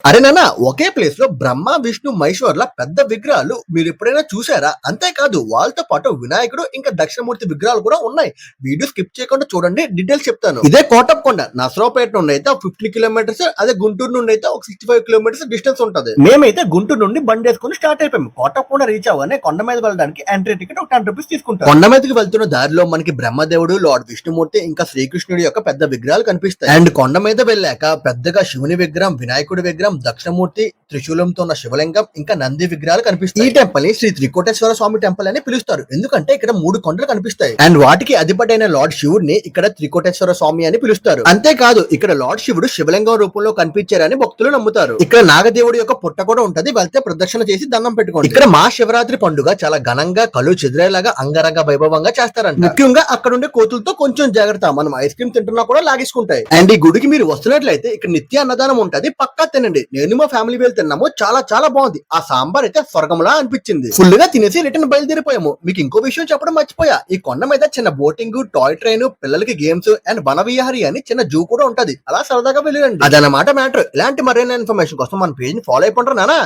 అరే నాన్న, ఒకే ప్లేస్ లో బ్రహ్మ విష్ణు మహేశ్వర్ల పెద్ద విగ్రహాలు మీరు ఎప్పుడైనా చూసారా? అంతేకాదు వాళ్ళతో పాటు వినాయకుడు ఇంకా దక్షిణమూర్తి విగ్రహాలు కూడా ఉన్నాయి. వీడియో స్కిప్ చేయకుండా చూడండి, డీటెయిల్స్ చెప్తాను. ఇదే కోటప్పకొండ నసరావుపేట నుండి అయితే 50 కిలోమీటర్స్, అదే గుంటూరు నుండి అయితే ఒక 65 కిలోమీటర్స్ డిస్టెన్స్ ఉంటది. మేమైతే గుంటూరు నుండి బండి వేసుకుని స్టార్ట్ అయిపోయాము. కోటప్పకొండ రీచ్ అవ్వగానే కొండ మీద వెళ్ళడానికి ఎంట్రీ టికెట్ ఒక 10 రూపీస్ తీసుకుంటాం. కొండ మీదకి వెళ్తున్న దారిలో మనకి బ్రహ్మదేవుడు, లార్డ్ విష్ణుమూర్తి ఇంకా శ్రీకృష్ణుడి యొక్క పెద్ద విగ్రహాలు కనిపిస్తాయి. అండ్ కొండ మీద వెళ్ళాక పెద్దగా శివుని విగ్రహం, వినాయకుడి విగ్రహం, దక్షిణమూర్తి త్రిశూలంతో ఉన్న శివలింగం ఇంకా నంది విగ్రహాలు కనిపిస్తాయి. ఈ టెంపుల్ ని శ్రీ త్రికోటేశ్వర స్వామి టెంపుల్ అని పిలుస్తారు. ఎందుకంటే ఇక్కడ 3 కొండలు కనిపిస్తాయి. అండ్ వాటికి అధిపతైన లార్డ్ శివుడిని ఇక్కడ త్రికోటేశ్వర స్వామి అని పిలుస్తారు. అంతేకాదు ఇక్కడ లార్డ్ శివుడు శివలింగం రూపంలో కనిపించారని భక్తులు నమ్ముతారు. ఇక్కడ నాగదేవుడి యొక్క పుట్ట కూడా ఉంటది. వెళ్తే ప్రదక్షిణ చేసి దండం పెట్టుకోండి. ఇక్కడ మహాశివరాత్రి పండుగ చాలా ఘనంగా కళ్ళు చెదిరేలాగా అంగరంగ వైభవంగా చేస్తారంట. ముఖ్యంగా అక్కడ ఉండే కోతులతో కొంచెం జాగ్రత్త. మనం ఐస్ క్రీమ్ తింటున్నా కూడా లాగేసుకుంటాయి. అండ్ ఈ గుడికి మీరు వస్తున్నట్లయితే ఇక్కడ నిత్య అన్నదానం ఉంటది, పక్కా తినండి. నేను మా ఫ్యామిలీ వెళ్తున్నాము, చాలా చాలా బాగుంది. ఆ సాంబార్ అయితే స్వర్గంలా అనిపించింది. ఫుల్ గా తినేసి రిటర్న్ బయలుదేరిపోయాము. మీకు ఇంకో విషయం చెప్పడం మర్చిపోయా. ఈ కొండ మీద చిన్న బోటింగ్, టాయ్ ట్రైన్, పిల్లలకి గేమ్స్ అండ్ వనవిహారి అని చిన్న జూ కూడా ఉంటది. అలా సరదాగా వెళ్ళండి. అదనమాట మ్యాటర్. ఇలాంటి మరైన ఇన్ఫర్మేషన్ కోసం మన పేజ్ ని ఫాలో అయిపోంటారు నానా.